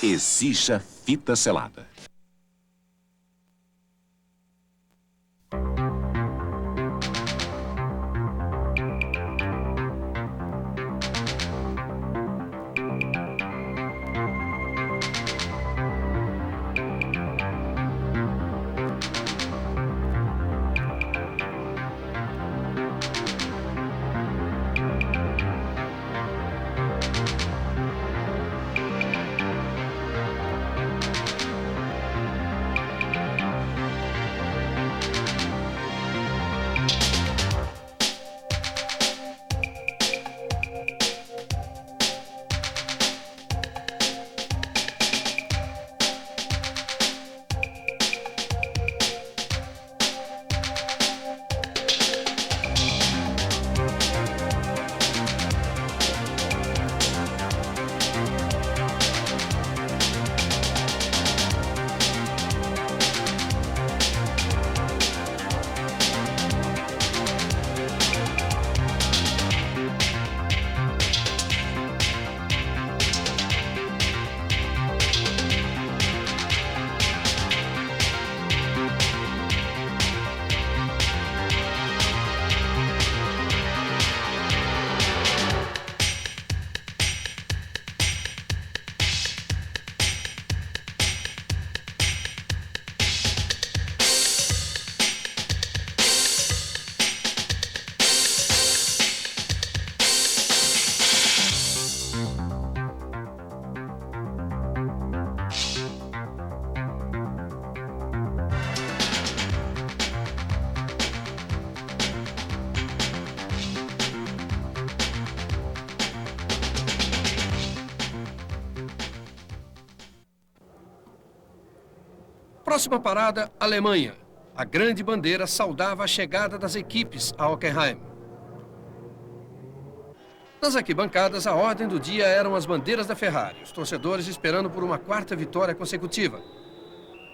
Exija fita selada. Próxima parada, Alemanha. A grande bandeira saudava a chegada das equipes a Hockenheim. Nas arquibancadas, a ordem do dia eram as bandeiras da Ferrari, os torcedores esperando por uma quarta vitória consecutiva.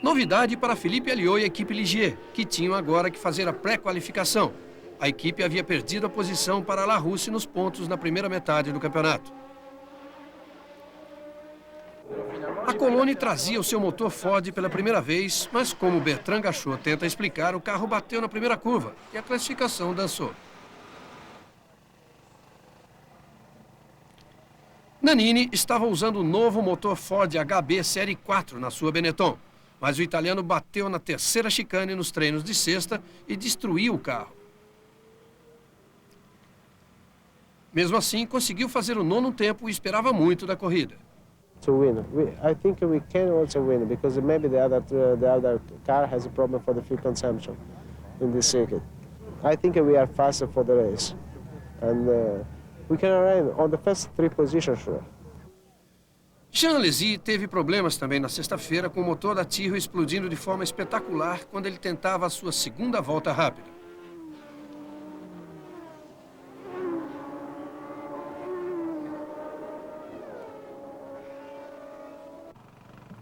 Novidade para Philippe Alliot e a equipe Ligier, que tinham agora que fazer a pré-qualificação. A equipe havia perdido a posição para a La Russe nos pontos na primeira metade do campeonato. A Coloni trazia o seu motor Ford pela primeira vez, mas como Bertrand Gachot tenta explicar, o carro bateu na primeira curva e a classificação dançou. Nannini estava usando o novo motor Ford HB Série 4 na sua Benetton, mas o italiano bateu na terceira chicane nos treinos de sexta e destruiu o carro. Mesmo assim, conseguiu fazer o nono tempo e esperava muito da corrida. To win, I think we can also win because maybe the other car has a problem for the fuel consumption in this circuit. I think we are faster for the race, and we can arrive on the first three positions, sure. Jean Alesi teve problemas também na sexta-feira com o motor da Tyrrell explodindo de forma espetacular quando ele tentava a sua segunda volta rápida.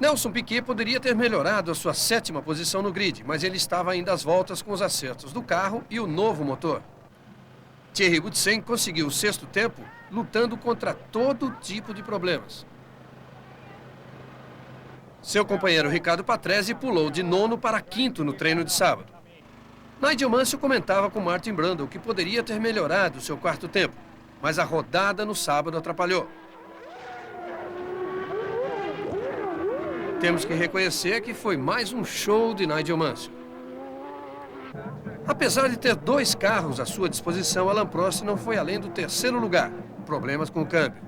Nelson Piquet poderia ter melhorado a sua sétima posição no grid, mas ele estava ainda às voltas com os acertos do carro e o novo motor. Thierry Boutsen conseguiu o sexto tempo lutando contra todo tipo de problemas. Seu companheiro Ricardo Patrese pulou de nono para quinto no treino de sábado. Nigel Mansell comentava com Martin Brundle que poderia ter melhorado seu quarto tempo, mas a rodada no sábado atrapalhou. Temos que reconhecer que foi mais um show de Nigel Mansell. Apesar de ter dois carros à sua disposição, Alain Prost não foi além do terceiro lugar. Problemas com o câmbio.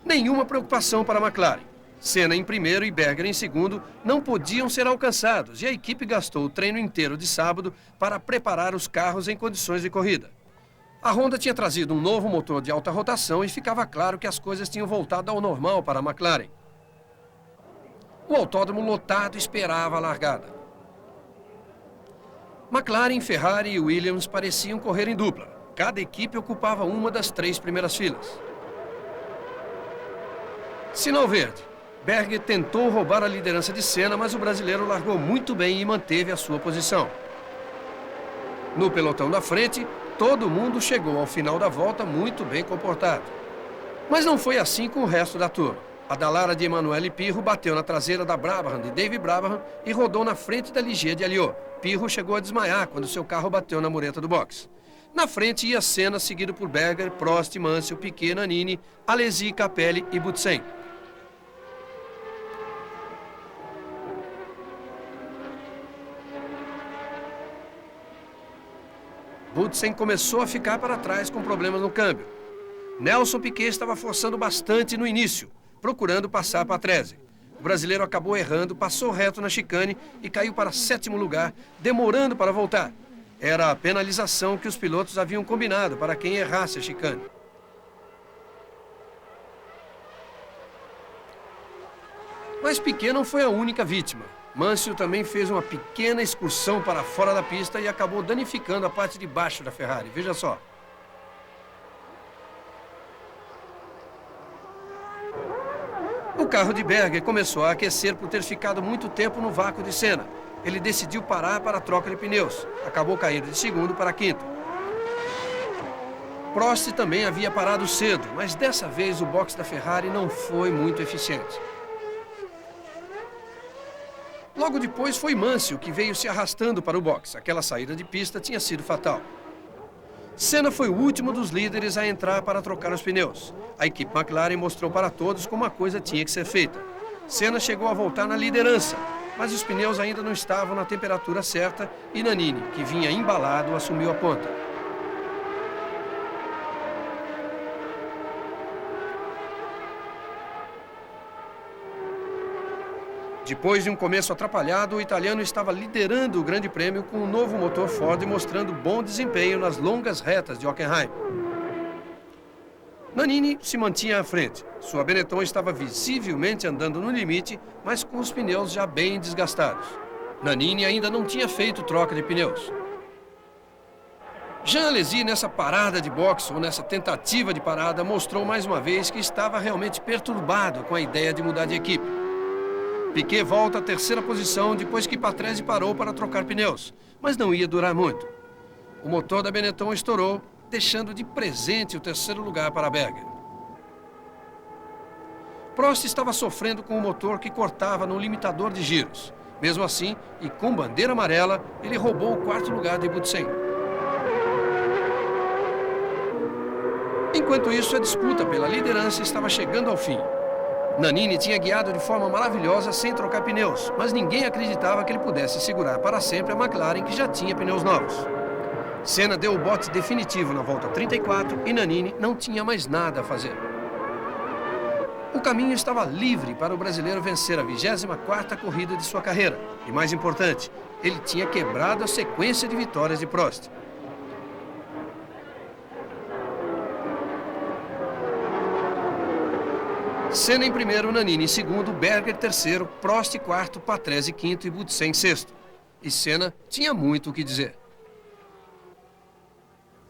Nenhuma preocupação para a McLaren. Senna em primeiro e Berger em segundo não podiam ser alcançados e a equipe gastou o treino inteiro de sábado para preparar os carros em condições de corrida. A Honda tinha trazido um novo motor de alta rotação e ficava claro que as coisas tinham voltado ao normal para a McLaren. O autódromo lotado esperava a largada. McLaren, Ferrari e Williams pareciam correr em dupla. Cada equipe ocupava uma das três primeiras filas. Sinal verde. Berger tentou roubar a liderança de Senna, mas o brasileiro largou muito bem e manteve a sua posição. No pelotão da frente, todo mundo chegou ao final da volta muito bem comportado. Mas não foi assim com o resto da turma. A Dallara de Emanuele Pirro bateu na traseira da Brabham de Dave Brabham e rodou na frente da Ligier de Alliot. Pirro chegou a desmaiar quando seu carro bateu na mureta do box. Na frente ia Senna, seguido por Berger, Prost, Mansell, Piquet, Nannini, Alesi, Capelli e Boutsen. Boutsen começou a ficar para trás com problemas no câmbio. Nelson Piquet estava forçando bastante no início, procurando passar Patrese. O brasileiro acabou errando, passou reto na chicane e caiu para 7º lugar, demorando para voltar. Era a penalização que os pilotos haviam combinado para quem errasse a chicane. Mas Piquet não foi a única vítima. Mansell também fez uma pequena excursão para fora da pista e acabou danificando a parte de baixo da Ferrari. Veja só. O carro de Berger começou a aquecer por ter ficado muito tempo no vácuo de Senna. Ele decidiu parar para a troca de pneus. Acabou caindo de 2º para 5º. Prost também havia parado cedo, mas dessa vez o boxe da Ferrari não foi muito eficiente. Logo depois foi Mansell que veio se arrastando para o boxe. Aquela saída de pista tinha sido fatal. Senna foi o último dos líderes a entrar para trocar os pneus. A equipe McLaren mostrou para todos como a coisa tinha que ser feita. Senna chegou a voltar na liderança, mas os pneus ainda não estavam na temperatura certa e Nannini, que vinha embalado, assumiu a ponta. Depois de um começo atrapalhado, o italiano estava liderando o Grande Prêmio com um novo motor Ford, mostrando bom desempenho nas longas retas de Hockenheim. Nannini se mantinha à frente. Sua Benetton estava visivelmente andando no limite, mas com os pneus já bem desgastados. Nannini ainda não tinha feito troca de pneus. Jean Alesi, nessa parada de boxe, ou nessa tentativa de parada, mostrou mais uma vez que estava realmente perturbado com a ideia de mudar de equipe. Piquet volta à 3ª posição depois que Patrese parou para trocar pneus, mas não ia durar muito. O motor da Benetton estourou, deixando de presente o 3º lugar para Berger. Prost estava sofrendo com o motor que cortava no limitador de giros. Mesmo assim, e com bandeira amarela, ele roubou o 4º lugar de Boutsen. Enquanto isso, a disputa pela liderança estava chegando ao fim. Nannini tinha guiado de forma maravilhosa sem trocar pneus, mas ninguém acreditava que ele pudesse segurar para sempre a McLaren, que já tinha pneus novos. Senna deu o bote definitivo na volta 34 e Nannini não tinha mais nada a fazer. O caminho estava livre para o brasileiro vencer a 24ª corrida de sua carreira. E mais importante, ele tinha quebrado a sequência de vitórias de Prost. Senna em primeiro, Nannini em segundo, Berger terceiro, Prost quarto, Patrese quinto e Boutsen sexto. E Senna tinha muito o que dizer.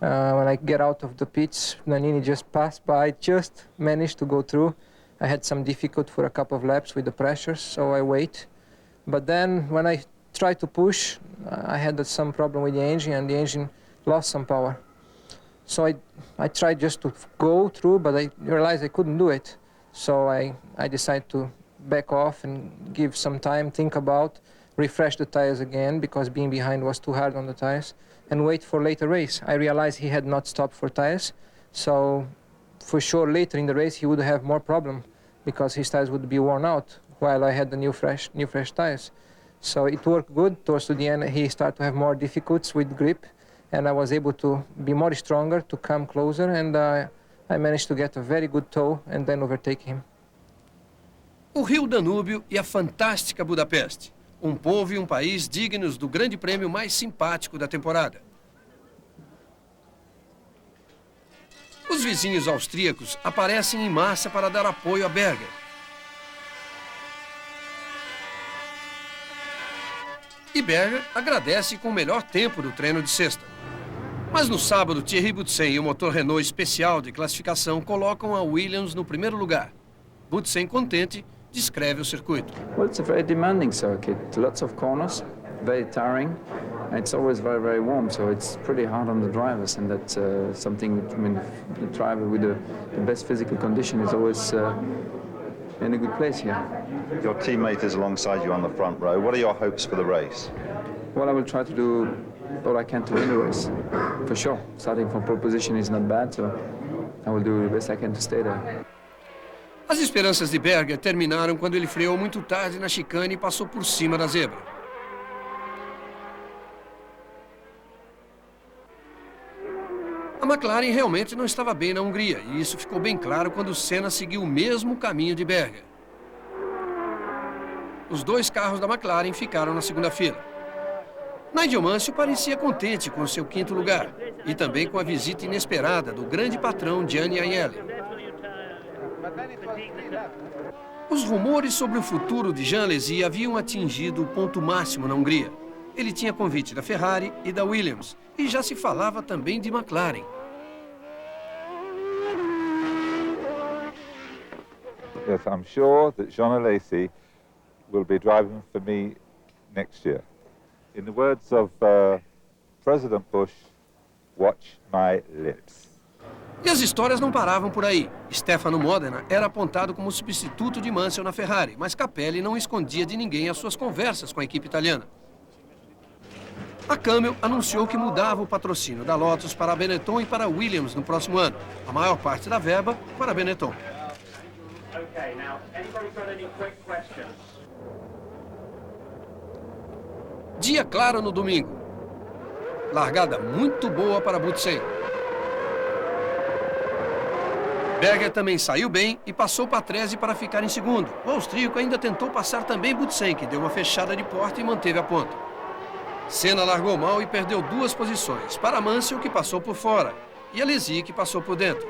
When I get out of the pits, Nannini just passed by, just managed to go through. I had some difficulty for a couple of laps with the pressure, so I wait. But then when I tried to push, I had some problem with the engine and the engine lost some power. So I tried just to go through, but I realized I couldn't do it. So I decided to back off and give some time, think about, refresh the tires again because being behind was too hard on the tires, and wait for later race. I realized he had not stopped for tires, so for sure later in the race he would have more problem because his tires would be worn out while I had the new fresh tires. So it worked good. Towards the end he started to have more difficulties with grip, and I was able to be more stronger, to come closer, and I managed to get a very good tow and then overtake him. O Rio Danúbio e a fantástica Budapeste. Um povo e um país dignos do grande prêmio mais simpático da temporada. Os vizinhos austríacos aparecem em massa para dar apoio a Berger. E Berger agradece com o melhor tempo do treino de sexta. Mas no sábado, Thierry Boutsen e o motor Renault especial de classificação colocam a Williams no primeiro lugar. Boutsen, contente, descreve o circuito. Well, it's a very demanding circuit. Lots of corners, very tiring. And it's always very, very warm, so it's pretty hard on the drivers, and that's something. I mean, the driver with the best physical condition is always in a good place here. Your teammate is alongside you on the front row. What are your hopes for the race? Well, I will try to do all I can to win the race, for sure. Starting from pole position is not bad, so I will do the best I can to stay there. As esperanças de Berger terminaram quando ele freou muito tarde na chicane e passou por cima da zebra. A McLaren realmente não estava bem na Hungria, e isso ficou bem claro quando Senna seguiu o mesmo caminho de Berger. Os dois carros da McLaren ficaram na segunda fila. Nigel Mansell parecia contente com seu quinto lugar, e também com a visita inesperada do grande patrão Gianni Agnelli. Os rumores sobre o futuro de Jean Alesi haviam atingido o ponto máximo na Hungria. Ele tinha convite da Ferrari e da Williams, e já se falava também de McLaren. Yes, I'm sure that Jean Alesi will be driving for me next year. In the words of President Bush, watch my lips. E as histórias não paravam por aí. Stefano Modena era apontado como substituto de Mansell na Ferrari, mas Capelli não escondia de ninguém as suas conversas com a equipe italiana. A Camel anunciou que mudava o patrocínio da Lotus para a Benetton e para a Williams no próximo ano. A maior parte da verba para a Benetton. Dia claro no domingo. Largada muito boa para Butsen. Berger também saiu bem e passou Patrese para ficar em segundo. O austríaco ainda tentou passar também Butsen, que deu uma fechada de porta e manteve a ponta. Senna largou mal e perdeu 2 posições, para Mansell, que passou por fora, e Alesi, que passou por dentro.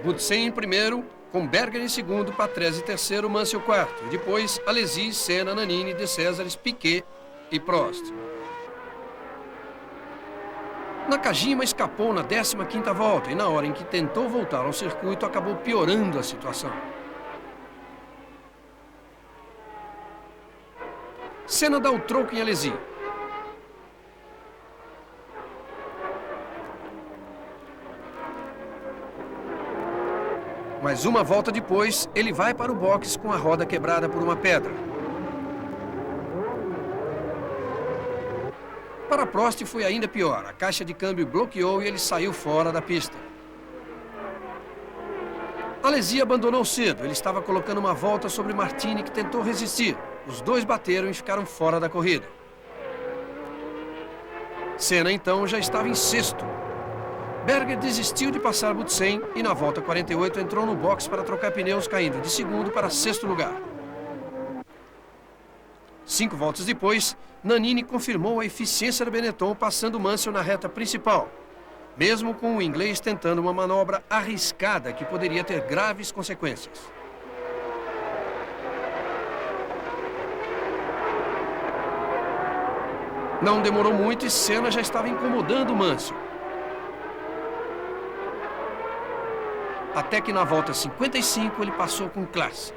Butsen em primeiro, com Berger em segundo, Patrese em terceiro, Mansell quarto. Depois, Alesi, Senna, Nannini, De Cesaris, Piquet e Prost. Nakajima escapou na 15ª volta e na hora em que tentou voltar ao circuito acabou piorando a situação. Senna dá o troco em Alesi. Mas uma volta depois, ele vai para o box com a roda quebrada por uma pedra. Para Prost foi ainda pior. A caixa de câmbio bloqueou e ele saiu fora da pista. Alesi abandonou cedo. Ele estava colocando uma volta sobre Martini, que tentou resistir. Os dois bateram e ficaram fora da corrida. Senna, então, já estava em sexto. Berger desistiu de passar Butsen e na volta 48 entrou no box para trocar pneus, caindo de segundo para sexto lugar. 5 voltas depois, Nannini confirmou a eficiência da Benetton passando Mansell na reta principal, mesmo com o inglês tentando uma manobra arriscada que poderia ter graves consequências. Não demorou muito e Senna já estava incomodando Mansell. Até que na volta 55 ele passou com classe.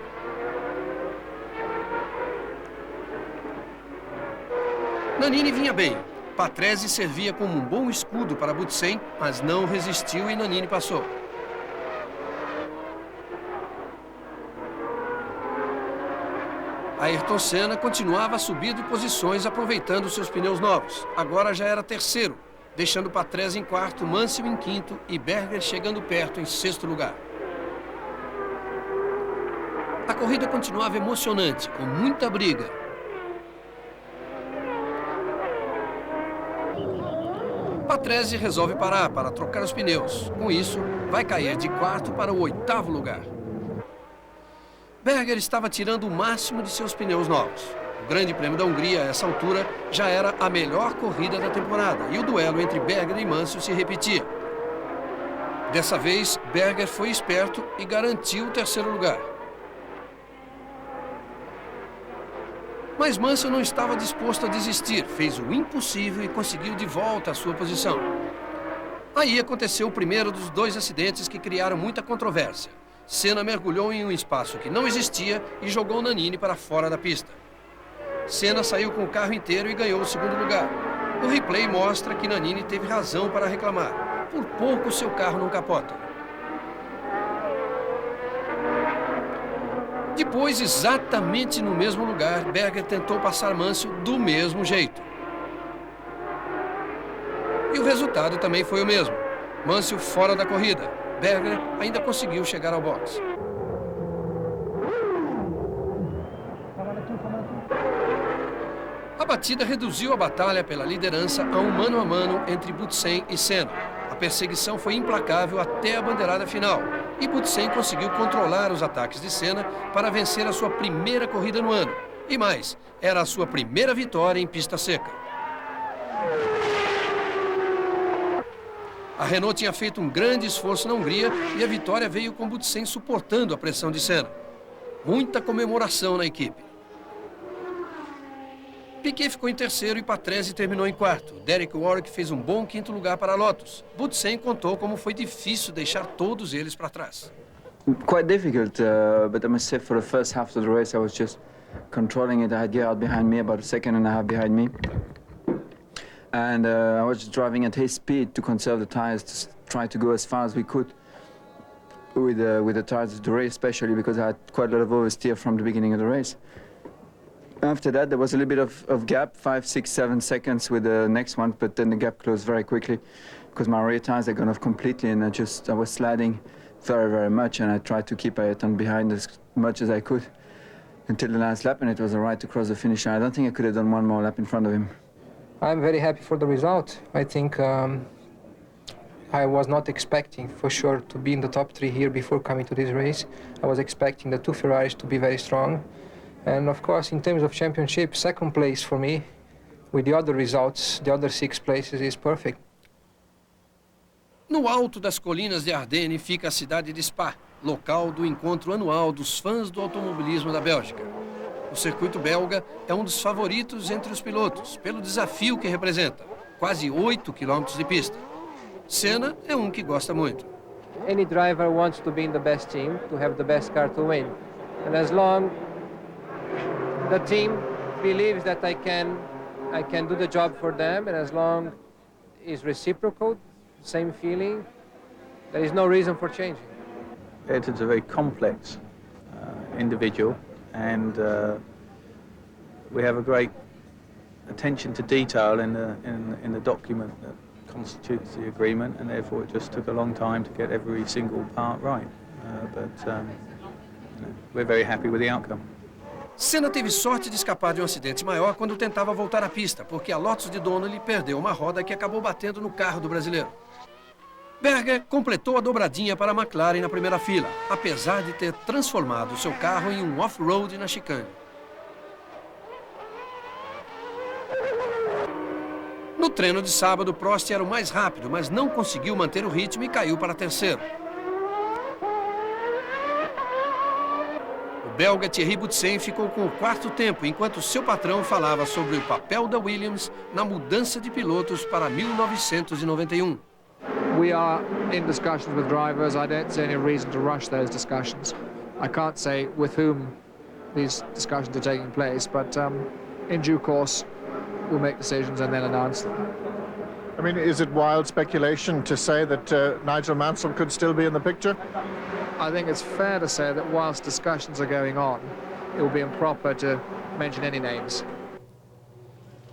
Nannini vinha bem. Patrese servia como um bom escudo para Butsen, mas não resistiu e Nannini passou. Ayrton Senna continuava a subir de posições aproveitando seus pneus novos. Agora já era terceiro, deixando Patrese em quarto, Mansell em quinto e Berger chegando perto em sexto lugar. A corrida continuava emocionante, com muita briga. Patrese resolve parar para trocar os pneus. Com isso, vai cair de quarto para o 8º lugar. Berger estava tirando o máximo de seus pneus novos. O Grande Prêmio da Hungria, a essa altura, já era a melhor corrida da temporada e o duelo entre Berger e Mansell se repetia. Dessa vez, Berger foi esperto e garantiu o terceiro lugar. Mas Mansell não estava disposto a desistir, fez o impossível e conseguiu de volta a sua posição. Aí aconteceu o primeiro dos 2 acidentes que criaram muita controvérsia. Senna mergulhou em um espaço que não existia e jogou Nannini para fora da pista. Senna saiu com o carro inteiro e ganhou o segundo lugar. O replay mostra que Nannini teve razão para reclamar. Por pouco seu carro não capota. Depois, exatamente no mesmo lugar, Berger tentou passar Mansell do mesmo jeito. E o resultado também foi o mesmo. Mansell fora da corrida. Berger ainda conseguiu chegar ao box. A batida reduziu a batalha pela liderança a um mano a mano entre Butsen e Senna. A perseguição foi implacável até a bandeirada final. E Butsen conseguiu controlar os ataques de Senna para vencer a sua primeira corrida no ano. E mais, era a sua primeira vitória em pista seca. A Renault tinha feito um grande esforço na Hungria e a vitória veio com Butsen suportando a pressão de Senna. Muita comemoração na equipe. Piquet ficou em terceiro e Patrese terminou em quarto. Derek Warwick fez um bom quinto lugar para a Lotus. Butsen contou como foi difícil deixar todos eles para trás. Quite difficult, but I must say for the first half of the race I was just controlling it. I had Gerhard behind me, about a second and a half behind me. And I was just driving at his speed to conserve the tires, to try to go as far as we could with the tires of the race, especially because I had quite a lot of oversteer from the beginning of the race. After that, there was a little bit of gap, 5, 6, 7 seconds with the next one, but then the gap closed very quickly because my rear tires had gone off completely, and I was sliding very, very much, and I tried to keep Ayrton behind as much as I could until the last lap, and it was all right to cross the finish line. I don't think I could have done one more lap in front of him. I'm very happy for the result. I think I was not expecting, for sure, to be in the top 3 here before coming to this race. I was expecting the 2 Ferraris to be very strong. And of course, in terms of championship, second place for me, with the other results, the other 6 places is perfect. No alto das colinas de Ardennes fica a cidade de Spa, local do encontro anual dos fãs do automobilismo da Bélgica. O circuito belga é um dos favoritos entre os pilotos, pelo desafio que representa, quase 8 quilômetros de pista. Senna é um que gosta muito. Any driver wants to be in the best team, to have the best car to win. And as long the team believes that I can do the job for them, and as long it's reciprocal, same feeling, there is no reason for changing. Ayrton's a very complex individual, and we have a great attention to detail in the document that constitutes the agreement, and therefore it just took a long time to get every single part right. We're very happy with the outcome. Senna teve sorte de escapar de um acidente maior quando tentava voltar à pista, porque a Lotus de Donnelly perdeu uma roda que acabou batendo no carro do brasileiro. Berger completou a dobradinha para a McLaren na primeira fila, apesar de ter transformado seu carro em um off-road na chicane. No treino de sábado, Prost era o mais rápido, mas não conseguiu manter o ritmo e caiu para terceiro. O belga Thierry Butsen ficou com o quarto tempo, enquanto seu patrão falava sobre o papel da Williams na mudança de pilotos para 1991. We are in discussions with drivers. I don't see any reason to rush those discussions. I can't say with whom these discussions are taking place, but in due course we'll make decisions and then announce them. I mean, is it wild speculation to say that Nigel Mansell could still be in the picture? I think it's fair to say that whilst discussions are going on, it will be improper to mention any names.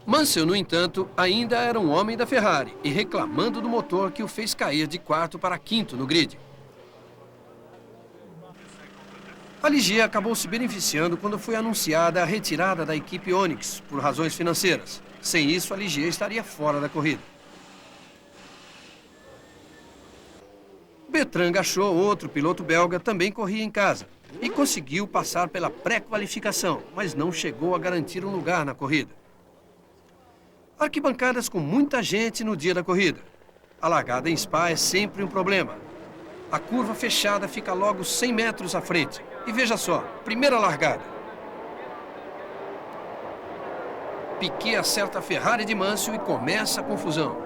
Mansell, no entanto, ainda era um homem da Ferrari e reclamando do motor que o fez cair de quarto para quinto no grid. A Ligier acabou se beneficiando quando foi anunciada a retirada da equipe Onyx por razões financeiras. Sem isso, a Ligier estaria fora da corrida. Bertrand Gachot, outro piloto belga, também corria em casa e conseguiu passar pela pré-qualificação, mas não chegou a garantir um lugar na corrida. Arquibancadas com muita gente no dia da corrida. A largada em Spa é sempre um problema. A curva fechada fica logo 100 metros à frente. E veja só, primeira largada. Piquet acerta a Ferrari de Mansell e começa a confusão.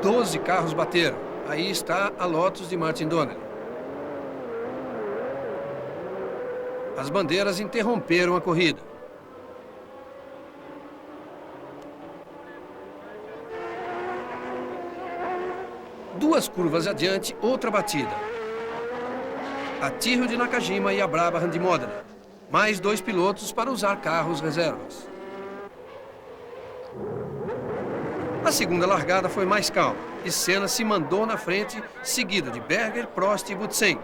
12 carros bateram. Aí está a Lotus de Martin Donnelly. As bandeiras interromperam a corrida. Duas curvas adiante, outra batida. A Tyrrell de Nakajima e a Brabham de Modena. Mais 2 pilotos para usar carros reservas. A segunda largada foi mais calma e Senna se mandou na frente, seguido de Berger, Prost e Butsen.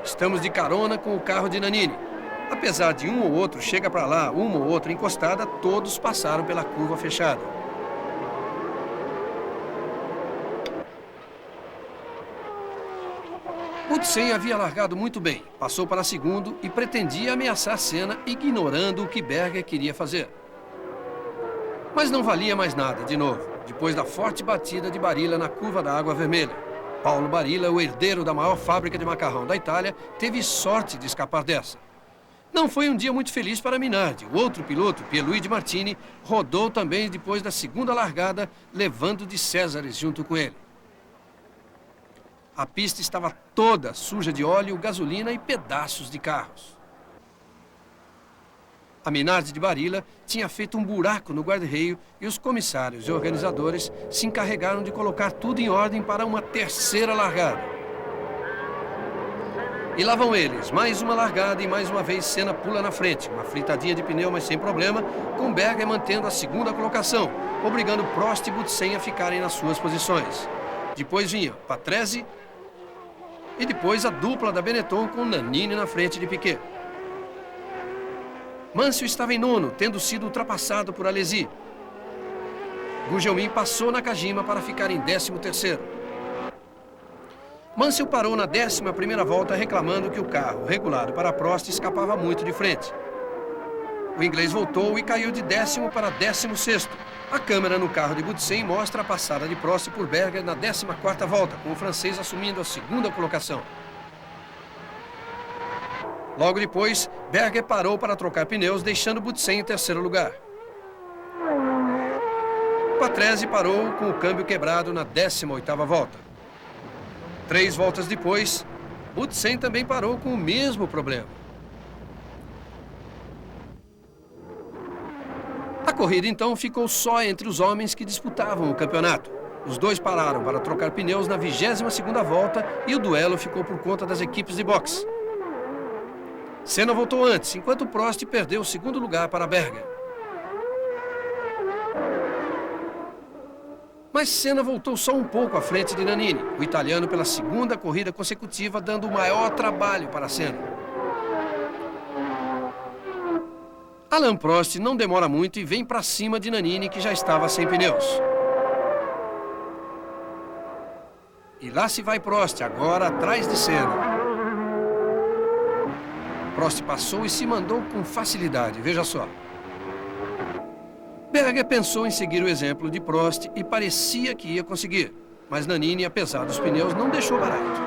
Estamos de carona com o carro de Nannini. Apesar de um ou outro chega para lá, uma ou outra encostada, todos passaram pela curva fechada. Butsen havia largado muito bem, passou para segundo e pretendia ameaçar Senna, ignorando o que Berger queria fazer. Mas não valia mais nada, de novo, depois da forte batida de Barilla na curva da Água Vermelha. Paulo Barilla, o herdeiro da maior fábrica de macarrão da Itália, teve sorte de escapar dessa. Não foi um dia muito feliz para Minardi. O outro piloto, Pierluigi Martini, rodou também depois da segunda largada, levando de Césares junto com ele. A pista estava toda suja de óleo, gasolina e pedaços de carros. A Minardi de Barilla tinha feito um buraco no guarda-reio e os comissários e organizadores se encarregaram de colocar tudo em ordem para uma terceira largada. E lá vão eles, mais uma largada e mais uma vez Senna pula na frente. Uma fritadinha de pneu, mas sem problema, com Berger mantendo a segunda colocação, obrigando Prost e Butsen a ficarem nas suas posições. Depois vinha Patrese e depois a dupla da Benetton com Nannini na frente de Piquet. Mansell estava em nono, tendo sido ultrapassado por Alesi. Gugelmin passou Nakajima para ficar em 13º. Mansell parou na 11ª volta reclamando que o carro, regulado para Prost, escapava muito de frente. O inglês voltou e caiu de 10º para 16º. A câmera no carro de Butsen mostra a passada de Prost por Berger na 14ª volta, com o francês assumindo a segunda colocação. Logo depois, Berger parou para trocar pneus, deixando Butsen em 3º lugar. Patrese parou com o câmbio quebrado na 18ª volta. 3 voltas depois, Butsen também parou com o mesmo problema. A corrida, então, ficou só entre os homens que disputavam o campeonato. Os dois pararam para trocar pneus na 22ª volta e o duelo ficou por conta das equipes de boxe. Senna voltou antes, enquanto Prost perdeu o 2º lugar para Berger. Mas Senna voltou só um pouco à frente de Nannini, o italiano pela 2ª corrida consecutiva, dando o maior trabalho para Senna. Alain Prost não demora muito e vem para cima de Nannini, que já estava sem pneus. E lá se vai Prost, agora atrás de Senna. Prost passou e se mandou com facilidade, veja só. Berger pensou em seguir o exemplo de Prost e parecia que ia conseguir. Mas Nannini, apesar dos pneus, não deixou barato.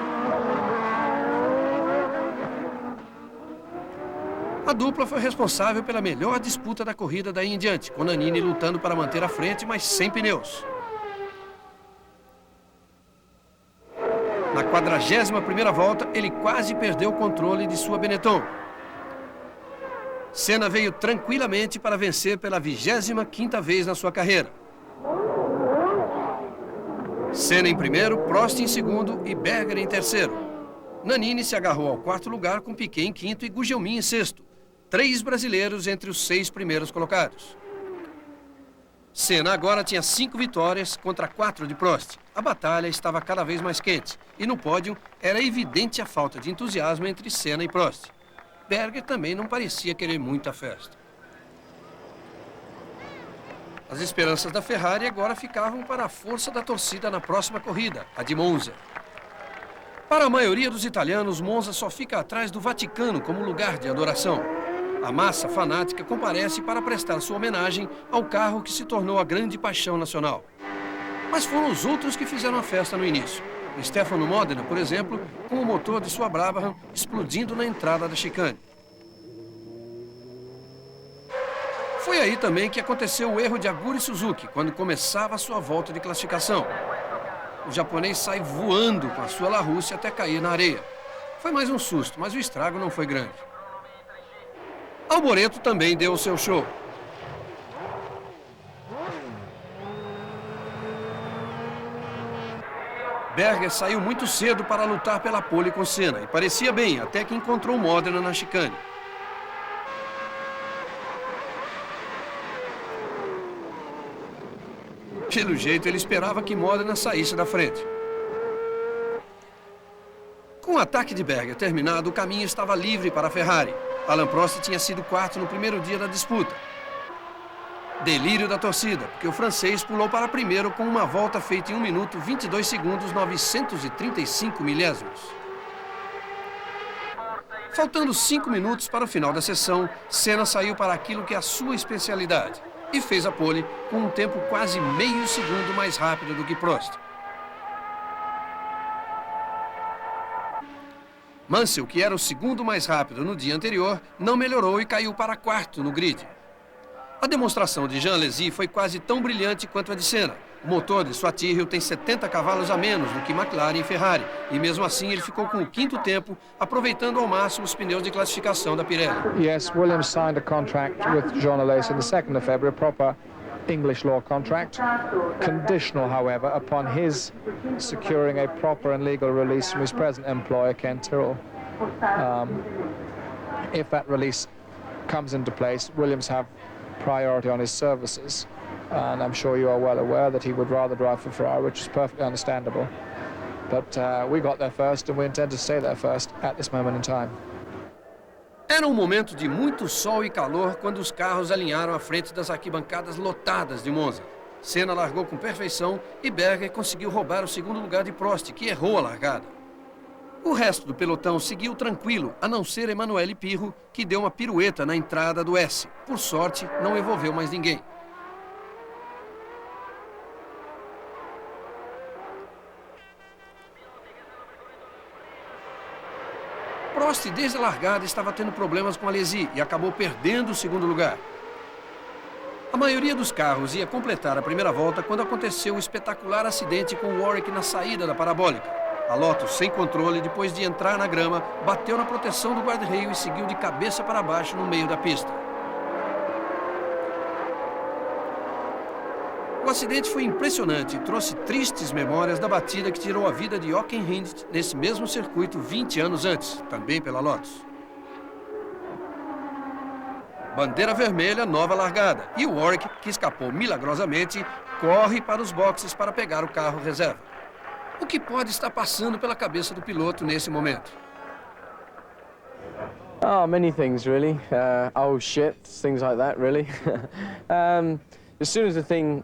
A dupla foi responsável pela melhor disputa da corrida daí em diante, com Nannini lutando para manter a frente, mas sem pneus. Na 41ª volta, ele quase perdeu o controle de sua Benetton. Senna veio tranquilamente para vencer pela 25ª vez na sua carreira. Senna em primeiro, Prost em segundo e Berger em terceiro. Nannini se agarrou ao 4º lugar com Piquet em 5º e Gugelmin em 6º. 3 brasileiros entre os 6 primeiros colocados. Senna agora tinha 5 vitórias contra 4 de Prost. A batalha estava cada vez mais quente e no pódio era evidente a falta de entusiasmo entre Senna e Prost. Berger também não parecia querer muita festa. As esperanças da Ferrari agora ficavam para a força da torcida na próxima corrida, a de Monza. Para a maioria dos italianos, Monza só fica atrás do Vaticano como lugar de adoração. A massa fanática comparece para prestar sua homenagem ao carro que se tornou a grande paixão nacional. Mas foram os outros que fizeram a festa no início. Stefano Modena, por exemplo, com o motor de sua Brabham explodindo na entrada da chicane. Foi aí também que aconteceu o erro de Aguri Suzuki, quando começava a sua volta de classificação. O japonês sai voando com a sua La Russia até cair na areia. Foi mais um susto, mas o estrago não foi grande. Alboreto também deu o seu show. Berger saiu muito cedo para lutar pela pole com Senna e parecia bem, até que encontrou Modena na chicane. Pelo jeito, ele esperava que Modena saísse da frente. Com o ataque de Berger terminado, o caminho estava livre para a Ferrari. Alain Prost tinha sido quarto no primeiro dia da disputa. Delírio da torcida, porque o francês pulou para primeiro com uma volta feita em 1 minuto 22 segundos 935 milésimos. Faltando 5 minutos para o final da sessão, Senna saiu para aquilo que é a sua especialidade e fez a pole com um tempo quase meio segundo mais rápido do que Prost. Mansell, que era o segundo mais rápido no dia anterior, não melhorou e caiu para quarto no grid. A demonstração de Jean Alesi foi quase tão brilhante quanto a de Senna. O motor de sua Tyrrell tem 70 cavalos a menos do que McLaren e Ferrari, e mesmo assim ele ficou com o quinto tempo, aproveitando ao máximo os pneus de classificação da Pirelli. Yes, Williams signed a contract with Jean Alesi on the 2nd of February, a proper English law contract, conditional, however, upon his securing a proper and legal release from his present employer, Ken Tyrrell. If that release comes into place, Williams have priority on his services, and I'm sure you are well aware that he would rather drive for Ferrari, which is perfectly understandable. But we got there first, and we intend to stay there first at this moment in time. Era um momento de muito sol e calor quando os carros alinharam à frente das arquibancadas lotadas de Monza. Senna largou com perfeição e Berger conseguiu roubar o segundo lugar de Prost, que errou a largada. O resto do pelotão seguiu tranquilo, a não ser Emanuele Pirro, que deu uma pirueta na entrada do S. Por sorte, não envolveu mais ninguém. Prost, desde a largada, estava tendo problemas com Alesi e acabou perdendo o segundo lugar. A maioria dos carros ia completar a primeira volta quando aconteceu o espetacular acidente com o Warwick na saída da parabólica. A Lotus, sem controle, depois de entrar na grama, bateu na proteção do guarda-reio e seguiu de cabeça para baixo no meio da pista. O acidente foi impressionante e trouxe tristes memórias da batida que tirou a vida de Jochen Rindt nesse mesmo circuito 20 anos antes, também pela Lotus. Bandeira vermelha, nova largada. E o Warwick, que escapou milagrosamente, corre para os boxes para pegar o carro reserva. O que pode estar passando pela cabeça do piloto nesse momento? Oh, many things really. Oh shit, things like that really. As soon as the thing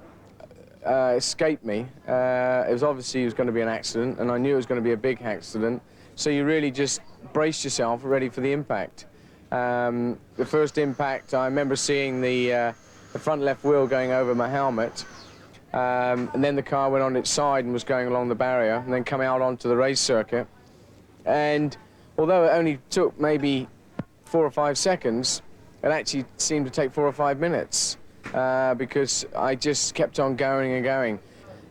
escaped me, it was going to be an accident, and I knew it was going to be a big accident. So you really just braced yourself, ready for the impact. The first impact, I remember seeing the front left wheel going over my helmet. And then the car went on its side and was going along the barrier, and then come out onto the race circuit. And although it only took maybe 4 or 5 seconds, it actually seemed to take 4 or 5 minutes because I just kept on going and going.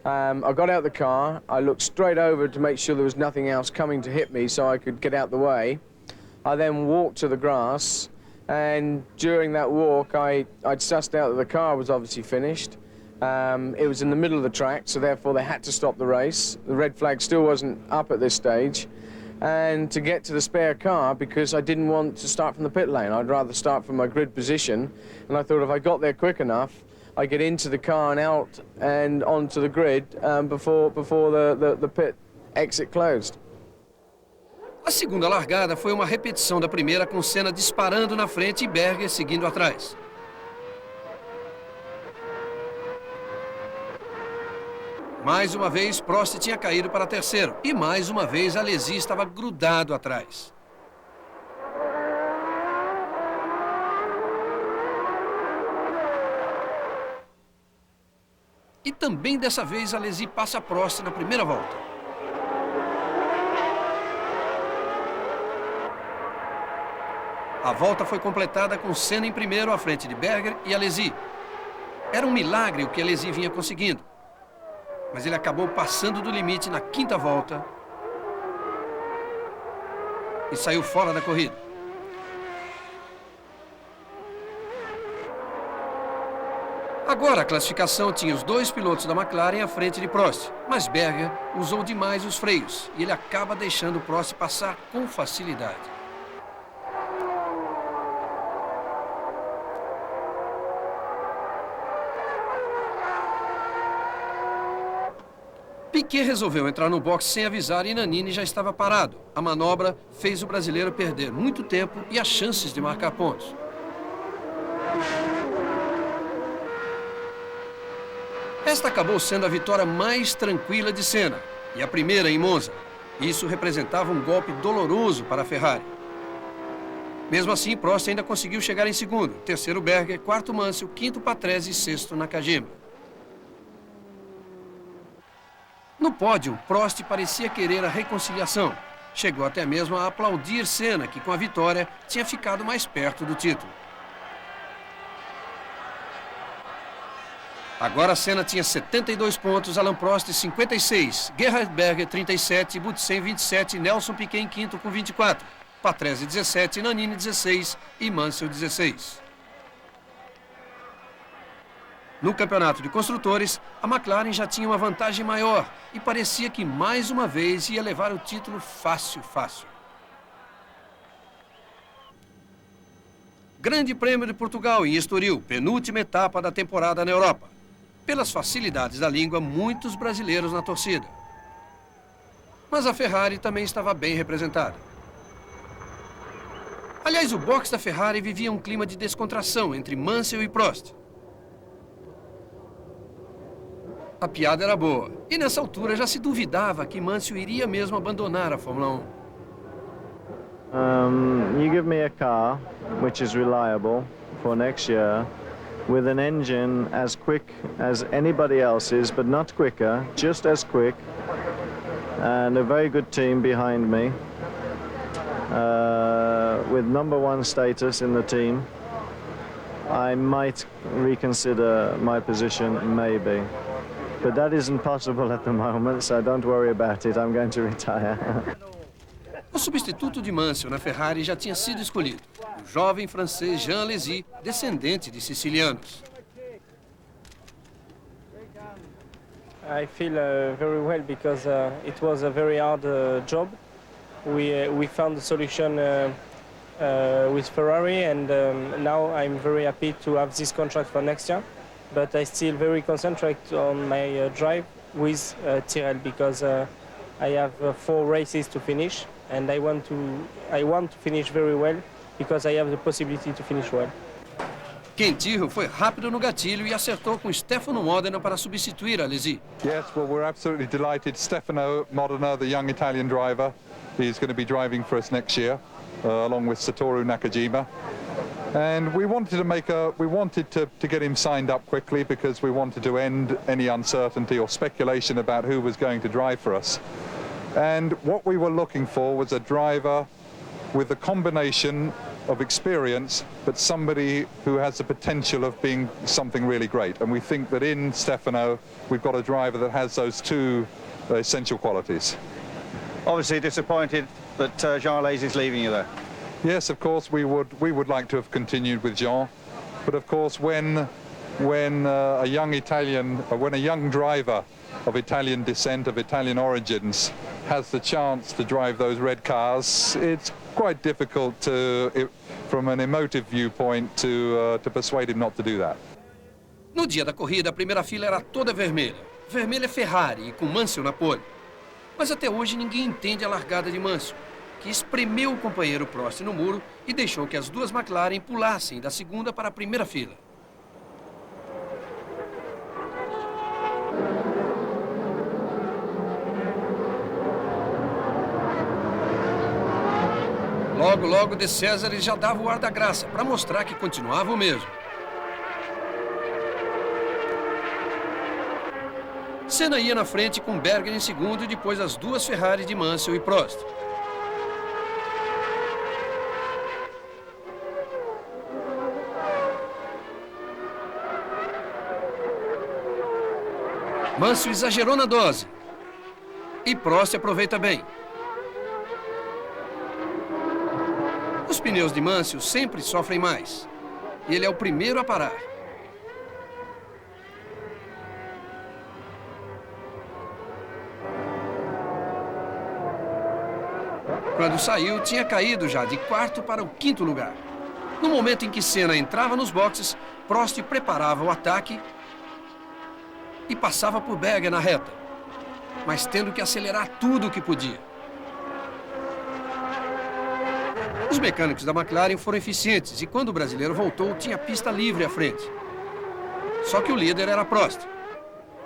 I got out the car, I looked straight over to make sure there was nothing else coming to hit me so I could get out the way. I then walked to the grass, and during that walk I'd sussed out that the car was obviously finished. It was in the middle of the track, so therefore they had to stop the race. The red flag still wasn't up at this stage. And to get to the spare car, because I didn't want to start from the pit lane, I'd rather start from my grid position. And I thought if I got there quick enough, I'd get into the car and out and onto the grid before the pit exit closed. A segunda largada foi uma repetição da primeira, com Senna disparando na frente e Berger seguindo atrás. Mais uma vez, Prost tinha caído para terceiro. E mais uma vez, Alesi estava grudado atrás. E também dessa vez, Alesi passa Prost na primeira volta. A volta foi completada com Senna em primeiro, à frente de Berger e Alesi. Era um milagre o que Alesi vinha conseguindo. Mas ele acabou passando do limite na quinta volta. e saiu fora da corrida. Agora a classificação tinha os dois pilotos da McLaren à frente de Prost, mas Berger usou demais os freios e ele acaba deixando Prost passar com facilidade. Piquet resolveu entrar no box sem avisar e Nannini já estava parado. A manobra fez o brasileiro perder muito tempo e as chances de marcar pontos. Esta acabou sendo a vitória mais tranquila de Senna e a primeira em Monza. Isso representava um golpe doloroso para a Ferrari. Mesmo assim, Prost ainda conseguiu chegar em segundo, terceiro Berger, quarto Mansell, quinto Patrese e sexto Nakajima. No pódio, Prost parecia querer a reconciliação. Chegou até mesmo a aplaudir Senna, que com a vitória tinha ficado mais perto do título. Agora Senna tinha 72 pontos, Alain Prost 56, Gerhard Berger 37, Butsen 27, Nelson Piquet em quinto com 24, Patrese 17, Nannini 16 e Mansell 16. No campeonato de construtores, a McLaren já tinha uma vantagem maior e parecia que mais uma vez ia levar o título fácil. Grande Prêmio de Portugal em Estoril, penúltima etapa da temporada na Europa. Pelas facilidades da língua, muitos brasileiros na torcida. Mas a Ferrari também estava bem representada. Aliás, o box da Ferrari vivia um clima de descontração entre Mansell e Prost. A piada era boa, e nessa altura já se duvidava que Mansell iria mesmo abandonar a Fórmula 1. You give me a car which is reliable for next year, with an engine as quick as anybody else's, but not quicker, just as quick, and a very good team behind me, with #1 status in the team. I might reconsider my position, maybe. But that isn't possible at the moment, so don't worry about it. I'm going to retire. O substituto de Mansell na Ferrari já tinha sido escolhido. O jovem francês Jean Alesi, descendente de sicilianos. I feel very well because it was a very hard job. We found the solution with Ferrari, and now I'm very happy to have this contract for next year. But I still very concentrate on my drive with Tyrrell because I have 4 races to finish, and I want to finish very well because I have the possibility to finish well. Ken Tyrrell foi rápido no gatilho e acertou com Stefano Modena para substituir Alesi. Yes, well, we're absolutely delighted. Stefano Modena, the young Italian driver, he's going to be driving for us next year, along with Satoru Nakajima. And we wanted to get him signed up quickly because we wanted to end any uncertainty or speculation about who was going to drive for us. And what we were looking for was a driver with a combination of experience, but somebody who has the potential of being something really great. And we think that in Stefano, we've got a driver that has those 2 essential qualities. Obviously disappointed that Jean Alesi is leaving you there. Yes, of course, we would like to have continued with Jean, but of course when a young driver of Italian descent, of Italian origins, has the chance to drive those red cars, it's quite difficult from an emotive viewpoint to persuade him not to do that. No dia da corrida, a primeira fila era toda vermelha. Vermelha é Ferrari e com Mansell na pole. Mas até hoje ninguém entende a largada de Mansell, que espremeu o companheiro Prost no muro e deixou que as duas McLaren pulassem da segunda para a primeira fila. Logo De César já dava o ar da graça para mostrar que continuava o mesmo. Senna ia na frente com Berger em segundo e depois as duas Ferrari de Mansell e Prost. Mansell exagerou na dose e Prost aproveita bem. pneus de Mansell sempre sofrem mais. E ele é o primeiro a parar. Quando saiu, tinha caído já de quarto para o quinto lugar. No momento em que Senna entrava nos boxes, Prost preparava o ataque e passava por Berger na reta, mas tendo que acelerar tudo o que podia. Os mecânicos da McLaren foram eficientes e quando o brasileiro voltou, tinha pista livre à frente. Só que o líder era Prost.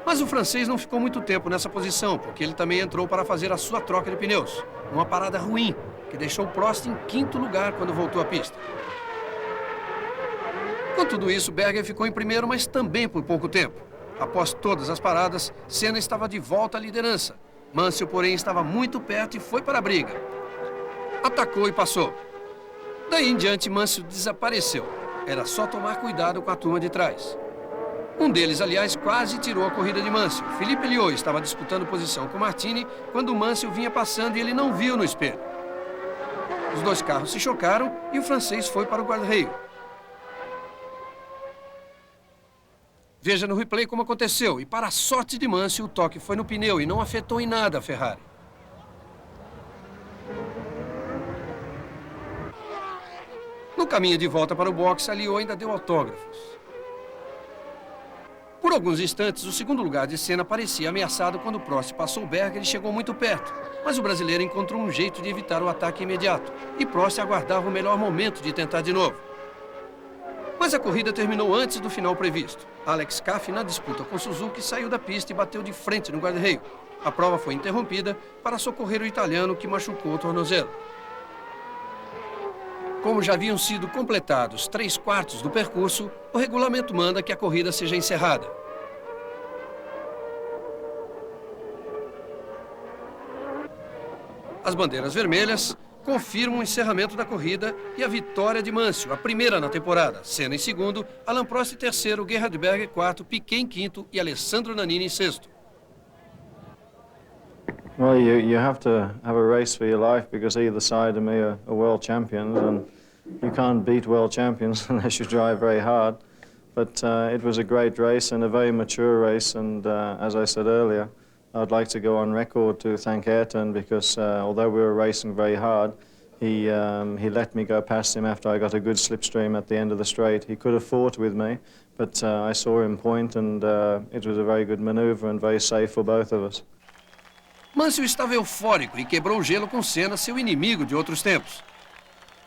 Mas o francês não ficou muito tempo nessa posição, porque ele também entrou para fazer a sua troca de pneus. Uma parada ruim, que deixou Prost em quinto lugar quando voltou à pista. Com tudo isso, Berger ficou em primeiro, mas também por pouco tempo. Após todas as paradas, Senna estava de volta à liderança. Mansell, porém, estava muito perto e foi para a briga. Atacou e passou. Daí em diante, Mansell desapareceu. Era só tomar cuidado com a turma de trás. Um deles, aliás, quase tirou a corrida de Mansell. Philippe Liot estava disputando posição com Martini quando Mansell vinha passando e ele não viu no espelho. Os dois carros se chocaram e o francês foi para o guarda-reio. Veja no replay como aconteceu. E para a sorte de Mansell, o toque foi no pneu e não afetou em nada a Ferrari. No caminho de volta para o boxe, a Liot ainda deu autógrafos. Por alguns instantes, o segundo lugar de Senna parecia ameaçado quando Prost passou o Berger e chegou muito perto. Mas o brasileiro encontrou um jeito de evitar o ataque imediato. E Prost aguardava o melhor momento de tentar de novo. Mas a corrida terminou antes do final previsto. Alex Caff, na disputa com Suzuki, saiu da pista e bateu de frente no guarda-reio. A prova foi interrompida para socorrer o italiano que machucou o tornozelo. Como já haviam sido completados 3/4 do percurso, o regulamento manda que a corrida seja encerrada. As bandeiras vermelhas confirmam o encerramento da corrida e a vitória de Mansell, a primeira na temporada. Senna em segundo, Alain Prost em terceiro, Gerhard Berger em quarto, Piquet em quinto e Alessandro Nannini em sexto. Well, you have to have a race for your life because either side of me are world champions, and you can't beat world champions unless you drive very hard. But it was a great race and a very mature race, and as I said earlier, I'd like to go on record to thank Ayrton because although we were racing very hard, he let me go past him after I got a good slipstream at the end of the straight. He could have fought with me, but I saw him point, and it was a very good maneuver and very safe for both of us. Mansell estava eufórico e quebrou o gelo com Senna, seu inimigo de outros tempos.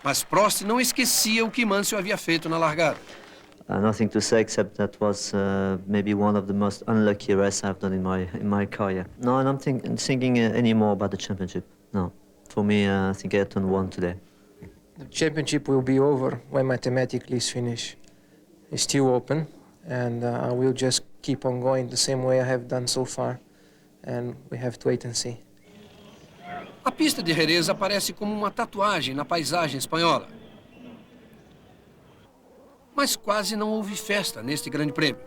Mas Prost não esquecia o que Mansell havia feito na largada. Nothing to say except that was maybe one of the most unlucky races I've done in my career. No, I'm not thinking anymore about the championship. No, for me, I think Ayrton won today. The championship will be over when mathematically it's finished. It's still open, and I will just keep on going the same way I have done so far. And we have to wait and see. A pista de Jerez aparece como uma tatuagem na paisagem espanhola. Mas quase não houve festa neste grande prêmio.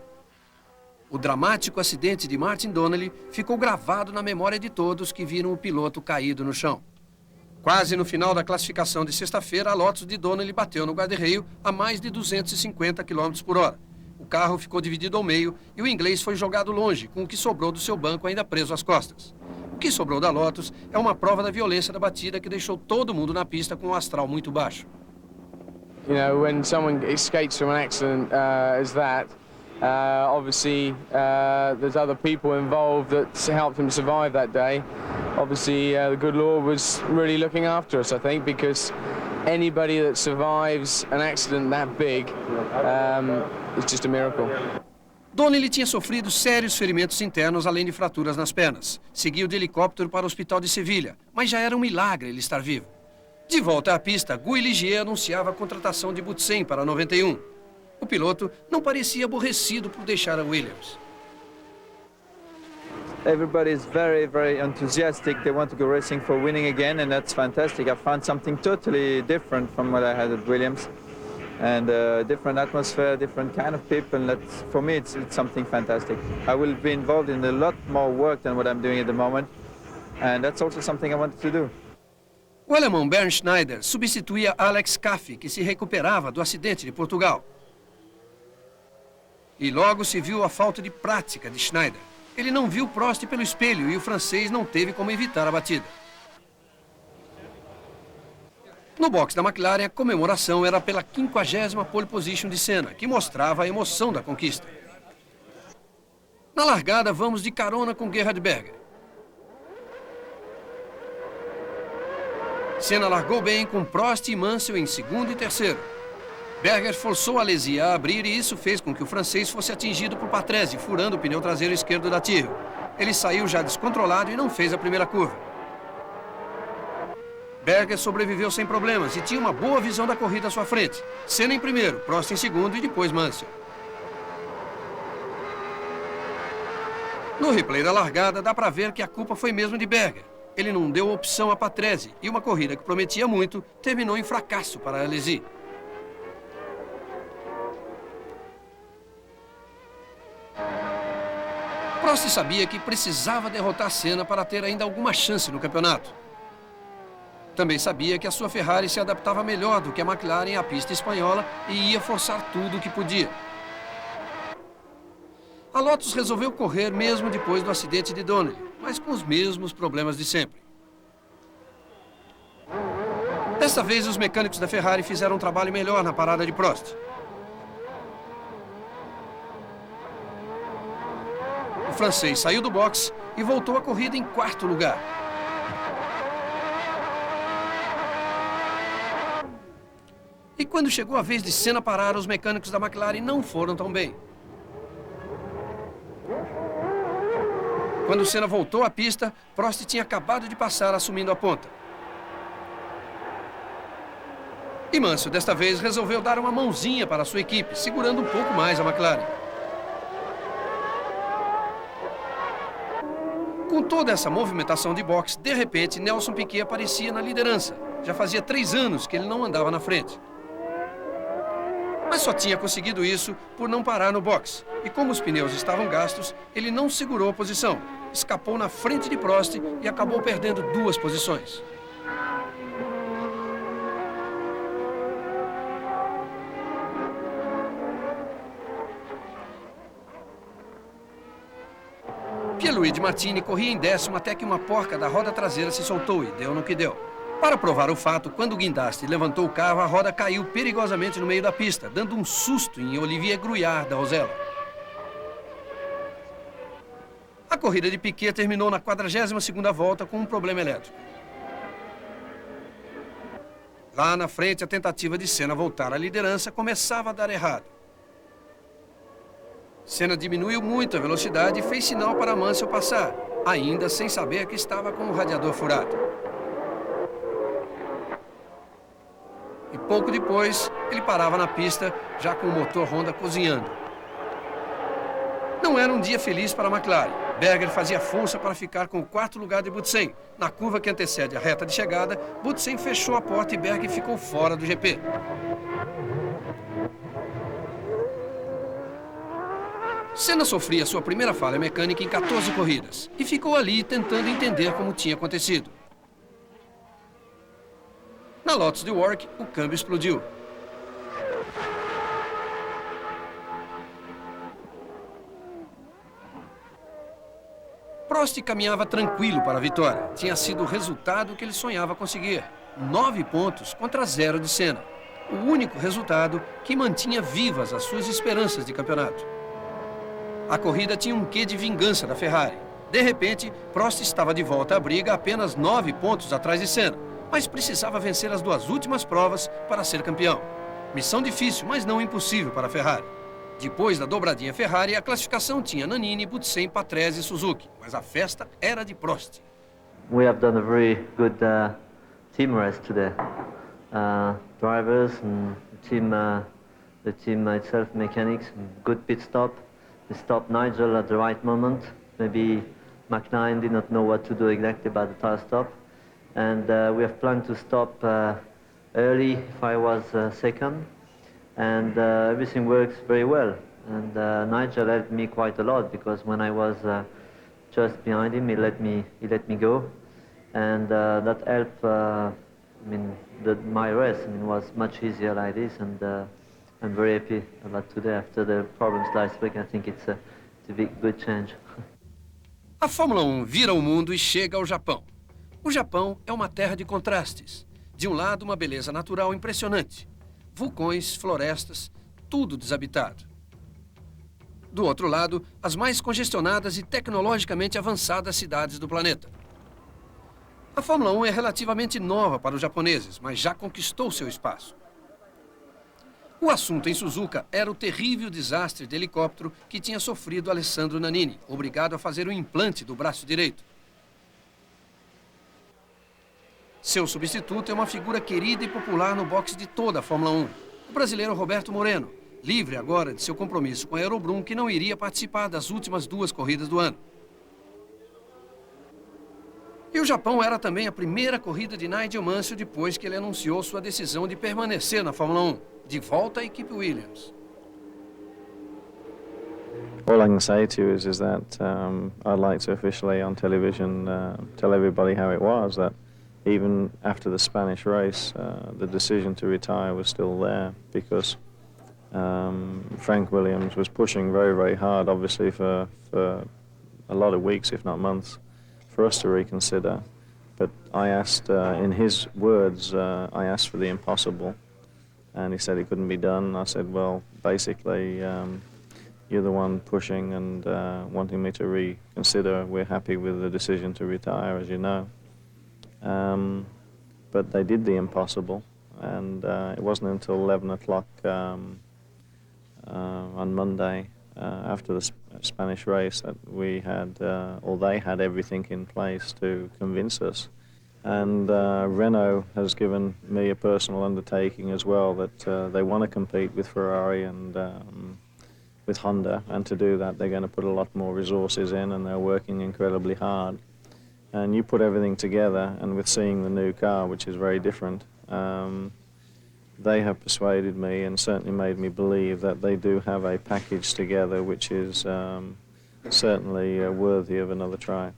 O dramático acidente de Martin Donnelly ficou gravado na memória de todos que viram o piloto caído no chão. Quase no final da classificação de sexta-feira, a Lotus de Donnelly bateu no guarda-reio a mais de 250 km/h. O carro ficou dividido ao meio e o inglês foi jogado longe, com o que sobrou do seu banco ainda preso às costas. O que sobrou da Lotus é uma prova da violência da batida que deixou todo mundo na pista com um astral muito baixo. You know, when someone escapes from an accident as that, obviously there's other people involved that helped him survive that day. Obviously the good Lord was really looking after us, I think, because anybody that survives an accident that big is just a miracle. Donnelly tinha sofrido sérios ferimentos internos, além de fraturas nas pernas. Seguiu de helicóptero para o hospital de Sevilha, mas já era um milagre ele estar vivo. De volta à pista, Guy Ligier anunciava a contratação de Boutsen para 91. O piloto não parecia aborrecido por deixar a Williams. Everybody is very, very enthusiastic. They want to go racing for winning again, and that's fantastic. I found something totally different from what I had at Williams. And different atmosphere, different kind of people, and that's, for me, it's something fantastic. I will be involved in a lot more work than what I'm doing at the moment, and that's also something I wanted to do. O alemão Bernd Schneider substituía Alex Caffi, que se recuperava do acidente de Portugal. E logo se viu a falta de prática de Schneider. Ele não viu Prost pelo espelho e o francês não teve como evitar a batida. No box da McLaren, a comemoração era pela 50ª pole position de Senna, que mostrava a emoção da conquista. Na largada, vamos de carona com Gerhard Berger. Senna largou bem com Prost e Mansell em segundo e terceiro. Berger forçou a Alesi a abrir e isso fez com que o francês fosse atingido por Patrese, furando o pneu traseiro esquerdo da Tyrrell. Ele saiu já descontrolado e não fez a primeira curva. Berger sobreviveu sem problemas e tinha uma boa visão da corrida à sua frente. Senna em primeiro, Prost em segundo e depois Mansell. No replay da largada, dá para ver que a culpa foi mesmo de Berger. Ele não deu opção a Patrese e uma corrida que prometia muito terminou em fracasso para a Alesi. Prost sabia que precisava derrotar Senna para ter ainda alguma chance no campeonato. Também sabia que a sua Ferrari se adaptava melhor do que a McLaren à pista espanhola e ia forçar tudo o que podia. A Lotus resolveu correr mesmo depois do acidente de Donnelly, mas com os mesmos problemas de sempre. Desta vez, os mecânicos da Ferrari fizeram um trabalho melhor na parada de Prost. O francês saiu do box e voltou a corrida em quarto lugar. E quando chegou a vez de Senna parar, os mecânicos da McLaren não foram tão bem. Quando Senna voltou à pista, Prost tinha acabado de passar, assumindo a ponta. E Mansell, desta vez, resolveu dar uma mãozinha para a sua equipe, segurando um pouco mais a McLaren. Com toda essa movimentação de boxe, de repente, Nelson Piquet aparecia na liderança. Já fazia 3 anos que ele não andava na frente. Mas só tinha conseguido isso por não parar no box. E como os pneus estavam gastos, ele não segurou a posição. Escapou na frente de Prost e acabou perdendo 2 posições. Pierluigi Martini corria em 10º até que uma porca da roda traseira se soltou e deu no que deu. Para provar o fato, quando o guindaste levantou o carro, a roda caiu perigosamente no meio da pista, dando um susto em Olivier Grouillard da Rosella. A corrida de Piquet terminou na 42ª volta com um problema elétrico. Lá na frente, a tentativa de Senna voltar à liderança começava a dar errado. Senna diminuiu muito a velocidade e fez sinal para Mansell passar, ainda sem saber que estava com o radiador furado. E pouco depois, ele parava na pista, já com o motor Honda cozinhando. Não era um dia feliz para a McLaren. Berger fazia força para ficar com o 4º lugar de Boutsen. Na curva que antecede a reta de chegada, Boutsen fechou a porta e Berger ficou fora do GP. Senna sofria sua primeira falha mecânica em 14 corridas e ficou ali tentando entender como tinha acontecido. Na Lotus de Warwick, o câmbio explodiu. Prost caminhava tranquilo para a vitória. Tinha sido o resultado que ele sonhava conseguir. 9 pontos contra 0 de Senna. O único resultado que mantinha vivas as suas esperanças de campeonato. A corrida tinha um quê de vingança da Ferrari. De repente, Prost estava de volta à briga apenas 9 pontos atrás de Senna, mas precisava vencer as 2 últimas provas para ser campeão. Missão difícil, mas não impossível para a Ferrari. Depois da dobradinha Ferrari, a classificação tinha Nannini, Boutsen, Patrese e Suzuki, mas a festa era de Prost. We have done a very good team race today. Drivers and the team itself, mechanics, good pit stop. They stopped Nigel at the right moment. Maybe McLaren did not know what to do exactly about the tire stop. And we have planned to stop early if I was second. And everything works very well. And Nigel helped me quite a lot because when I was just behind him, he let me go. And that helped I mean, my race was much easier like this, and I'm very happy about today. After the problems last week, I think it's a big good change. A Fórmula 1 vira o mundo e chega ao Japão. O Japão é uma terra de contrastes. De um lado, uma beleza natural impressionante. Vulcões, florestas, tudo desabitado. Do outro lado, as mais congestionadas e tecnologicamente avançadas cidades do planeta. A Fórmula 1 é relativamente nova para os japoneses, mas já conquistou seu espaço. O assunto em Suzuka era o terrível desastre de helicóptero que tinha sofrido Alessandro Nannini, obrigado a fazer um implante do braço direito. Seu substituto é uma figura querida e popular no boxe de toda a Fórmula 1, o brasileiro Roberto Moreno, livre agora de seu compromisso com a Aerobrum, que não iria participar das últimas 2 corridas do ano. E o Japão era também a primeira corrida de Nigel Mansell depois que ele anunciou sua decisão de permanecer na Fórmula 1, de volta à equipe Williams. All I can say to you is that I'd like to officially on television tell everybody how it was, that even after the Spanish race, the decision to retire was still there, because Frank Williams was pushing very, very hard, obviously for a lot of weeks, if not months, for us to reconsider. But I asked, in his words, I asked for the impossible, and he said it couldn't be done. I said, well, basically, you're the one pushing and wanting me to reconsider. We're happy with the decision to retire, as you know. But they did the impossible, and it wasn't until 11 o'clock on Monday, after the Spanish race, that we had, or they had everything in place to convince us. And Renault has given me a personal undertaking as well, that they want to compete with Ferrari and with Honda, and to do that they're going to put a lot more resources in, and they're working incredibly hard. And you put everything together, and with seeing the new car, which is very different, they have persuaded me and certainly made me believe that they do have a package together which is certainly worthy of another try.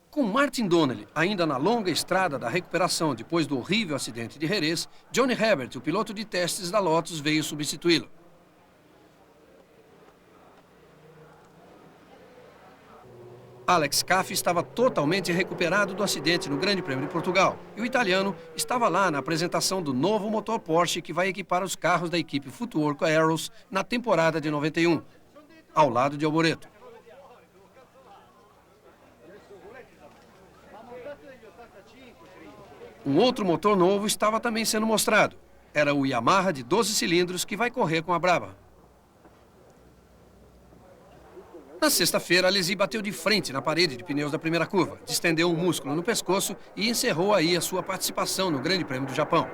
Com Martin Donnelly ainda na longa estrada da recuperação depois do horrível acidente de Jerez, Johnny Herbert, o piloto de testes da Lotus, veio substituí-lo. Alex Caffi estava totalmente recuperado do acidente no Grande Prêmio de Portugal, e o italiano estava lá na apresentação do novo motor Porsche que vai equipar os carros da equipe Footwork Aeros na temporada de 91, ao lado de Alboreto. Um outro motor novo estava também sendo mostrado. Era o Yamaha de 12 cilindros que vai correr com a Brabham. Na sexta-feira, Alesi bateu de frente na parede de pneus da primeira curva, distendeu um músculo no pescoço e encerrou aí a sua participação no Grande Prêmio do Japão.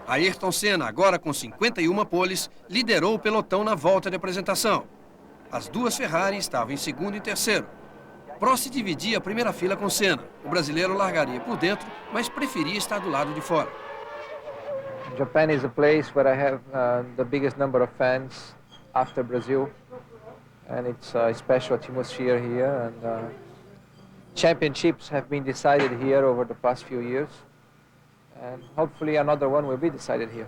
Ayrton Senna, agora com 51 poles, liderou o pelotão na volta de apresentação. As 2 Ferrari estavam em segundo e terceiro. Prost dividia a primeira fila com Senna. O brasileiro largaria por dentro, mas preferia estar do lado de fora. Japan is a place where I have the biggest number of fans after Brazil, and it's a special atmosphere here, and championships have been decided here over the past few years, and hopefully another one will be decided here.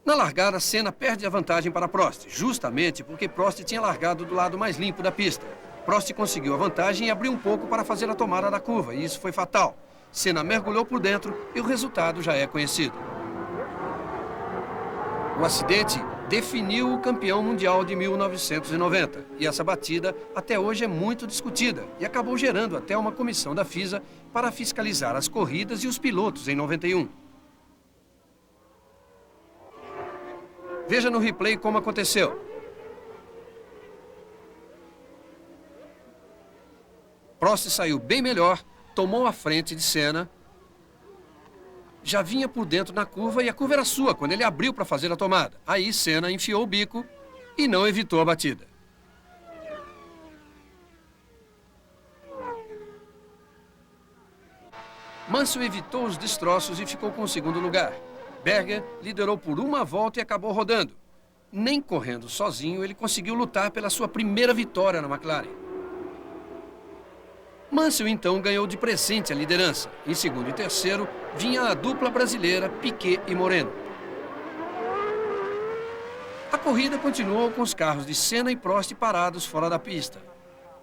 Na largada, Senna perde a vantagem para Prost, justamente porque Prost tinha largado do lado mais limpo da pista. Prost conseguiu a vantagem e abriu um pouco para fazer a tomada da curva, e isso foi fatal. Senna mergulhou por dentro e o resultado já é conhecido. O acidente definiu o campeão mundial de 1990, e essa batida até hoje é muito discutida e acabou gerando até uma comissão da FISA para fiscalizar as corridas e os pilotos em 91. Veja no replay como aconteceu. Prost saiu bem melhor, tomou a frente de Senna, já vinha por dentro na curva e a curva era sua quando ele abriu para fazer a tomada. Aí Senna enfiou o bico e não evitou a batida. Mansell evitou os destroços e ficou com o segundo lugar. Berger liderou por uma volta e acabou rodando. Nem correndo sozinho ele conseguiu lutar pela sua primeira vitória na McLaren. Mansell então ganhou de presente a liderança. Em segundo e terceiro, vinha a dupla brasileira Piquet e Moreno. A corrida continuou com os carros de Senna e Prost parados fora da pista.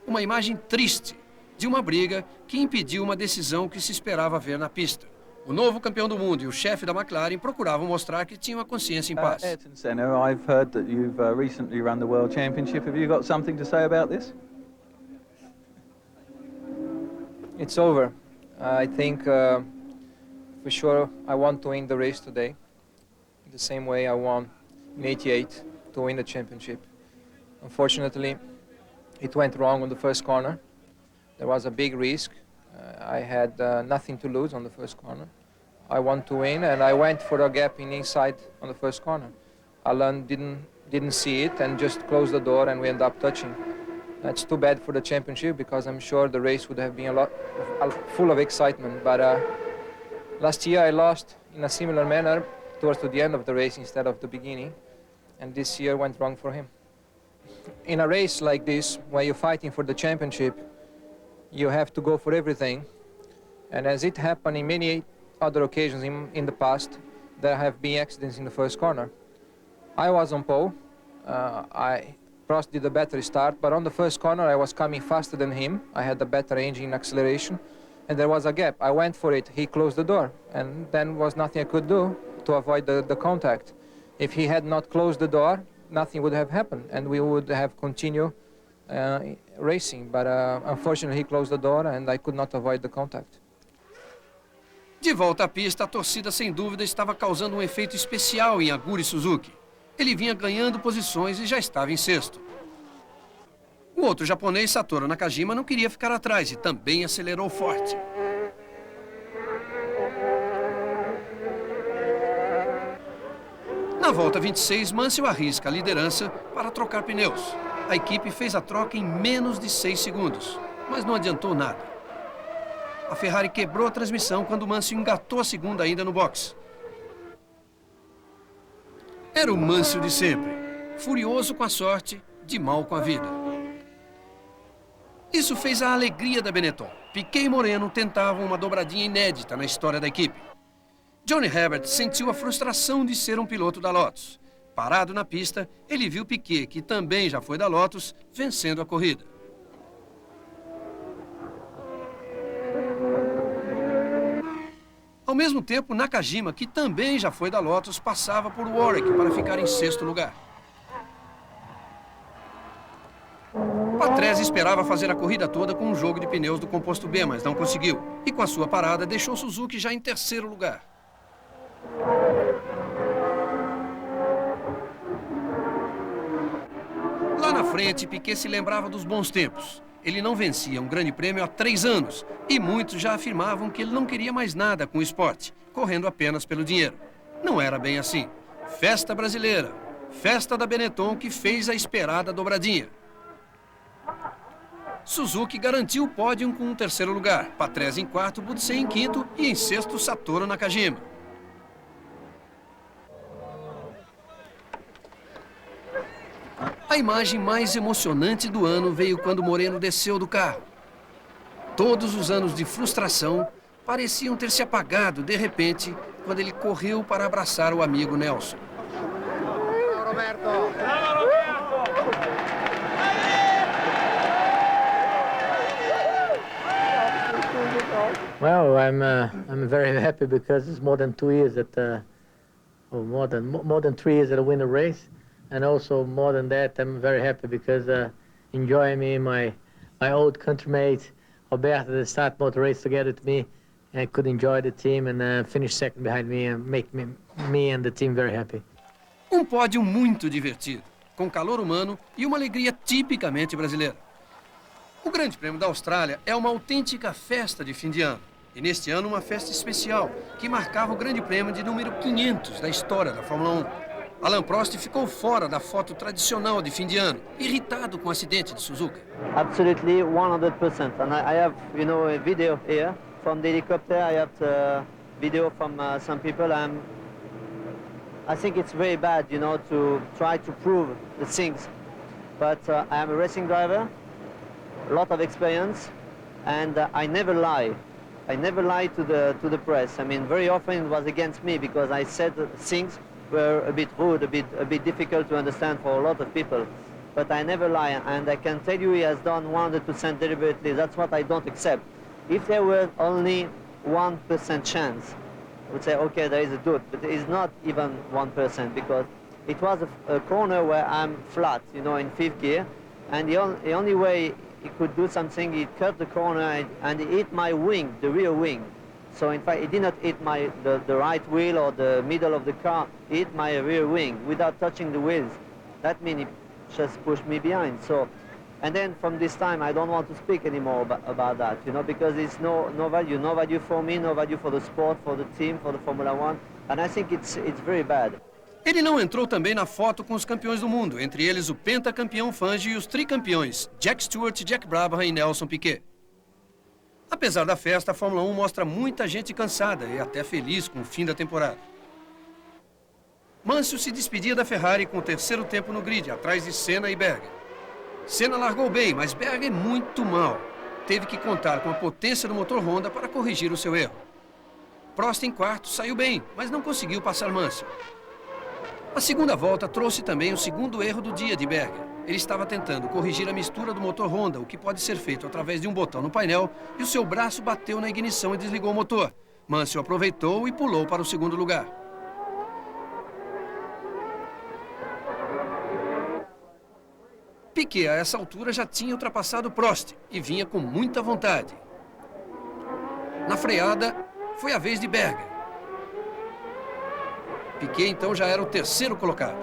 Uma imagem triste de uma briga que impediu uma decisão que se esperava ver na pista. O novo campeão do mundo e o chefe da McLaren procuravam mostrar que tinham a consciência em paz. Ayrton Senna, I've heard that you've recently run the World Championship. Have you got something to say about this? It's over. I think for sure I want to win the race today. The same way I won in '88 to win the championship. Unfortunately, it went wrong on the first corner. There was a big risk. I had nothing to lose on the first corner. I want to win, and I went for a gap in inside on the first corner. Alan didn't see it and just closed the door, and we ended up touching. That's too bad for the championship because I'm sure the race would have been full of excitement. But last year I lost in a similar manner towards the end of the race instead of the beginning, and this year went wrong for him. In a race like this, where you're fighting for the championship, you have to go for everything. And as it happened in many other occasions in the past, there have been accidents in the first corner. I was on pole. Prost did a better start, but on the first corner I was coming faster than him. I had a better engine acceleration, and there was a gap. I went for it. He closed the door, and then was nothing I could do to avoid the contact. If he had not closed the door, nothing would have happened, and we would have continued racing. But unfortunately, he closed the door, and I could not avoid the contact. De volta à pista, a torcida sem dúvida estava causando um efeito especial em Aguri Suzuki. Ele vinha ganhando posições e já estava em sexto. O outro japonês, Satoru Nakajima, não queria ficar atrás e também acelerou forte. Na volta 26, Mansell arrisca a liderança para trocar pneus. A equipe fez a troca em menos de 6 segundos, mas não adiantou nada. A Ferrari quebrou a transmissão quando Mansell engatou a segunda ainda no box. Era o Mansell de sempre, furioso com a sorte, de mal com a vida. Isso fez a alegria da Benetton. Piquet e Moreno tentavam uma dobradinha inédita na história da equipe. Johnny Herbert sentiu a frustração de ser um piloto da Lotus. Parado na pista, ele viu Piquet, que também já foi da Lotus, vencendo a corrida. Ao mesmo tempo, Nakajima, que também já foi da Lotus, passava por Warwick para ficar em sexto lugar. Patrese esperava fazer a corrida toda com um jogo de pneus do composto B, mas não conseguiu. E com a sua parada, deixou Suzuki já em terceiro lugar. Lá na frente, Piquet se lembrava dos bons tempos. Ele não vencia um grande prêmio há 3 anos e muitos já afirmavam que ele não queria mais nada com o esporte, correndo apenas pelo dinheiro. Não era bem assim. Festa brasileira, festa da Benetton que fez a esperada dobradinha. Suzuki garantiu o pódio com o terceiro lugar, Patrese em quarto, Budsei em quinto e em sexto Satoru Nakajima. A imagem mais emocionante do ano veio quando Moreno desceu do carro. Todos os anos de frustração pareciam ter se apagado de repente quando ele correu para abraçar o amigo Nelson. Well, I'm very happy because it's more than 2 years that, more than 3 years that I win a race. And also, more than that, I'm very happy because enjoying me, my old countrymate, Roberto, that start both race together to me, and I could enjoy the team and finish second behind me and make me and the team very happy. Um pódio muito divertido, com calor humano e uma alegria tipicamente brasileira. O Grande Prêmio da Austrália é uma autêntica festa de fim de ano. E neste ano, uma festa especial, que marcava o Grande Prêmio de número 500 da história da Fórmula 1. Alan Prost ficou fora da foto tradicional de fim de ano, irritado com o acidente de Suzuka. Absolutely 100%. And I have, you know, a video here from the helicopter. I have the video from some people. I think it's very bad, you know, to try to prove the things. But I am a racing driver, a lot of experience, and I never lie. I never lie to the press. I mean, very often it was against me because I said things were a bit rude, a bit difficult to understand for a lot of people. But I never lie, and I can tell you he has done 100% deliberately. That's what I don't accept. If there were only 1% chance, I would say, okay, there is a doubt, but it's not even 1% because it was a corner where I'm flat, you know, in 5th gear, and the only way he could do something, he cut the corner and he hit my wing, the rear wing. So in fact, he did not hit the right wheel or the middle of the car, he hit my rear wing without touching the wheels. That means he just pushed me behind. So, and then from this time, I don't want to speak anymore about that, you know, because it's no value for me, no value for the sport, for the team, for the Formula One, and I think it's very bad. Ele não entrou também na foto com os campeões do mundo, entre eles o pentacampeão Fangio e os tricampeões Jack Stewart, Jack Brabham e Nelson Piquet. Apesar da festa, a Fórmula 1 mostra muita gente cansada e até feliz com o fim da temporada. Mansell se despedia da Ferrari com o 3º tempo no grid, atrás de Senna e Berger. Senna largou bem, mas Berger muito mal. Teve que contar com a potência do motor Honda para corrigir o seu erro. Prost em 4º saiu bem, mas não conseguiu passar Mansell. A segunda volta trouxe também o segundo erro do dia de Berger. Ele estava tentando corrigir a mistura do motor Honda, o que pode ser feito através de um botão no painel, e o seu braço bateu na ignição e desligou o motor. Mansell aproveitou e pulou para o segundo lugar. Piquet, a essa altura, já tinha ultrapassado Prost e vinha com muita vontade. Na freada, foi a vez de Berger. Piquet, então, já era o 3º colocado.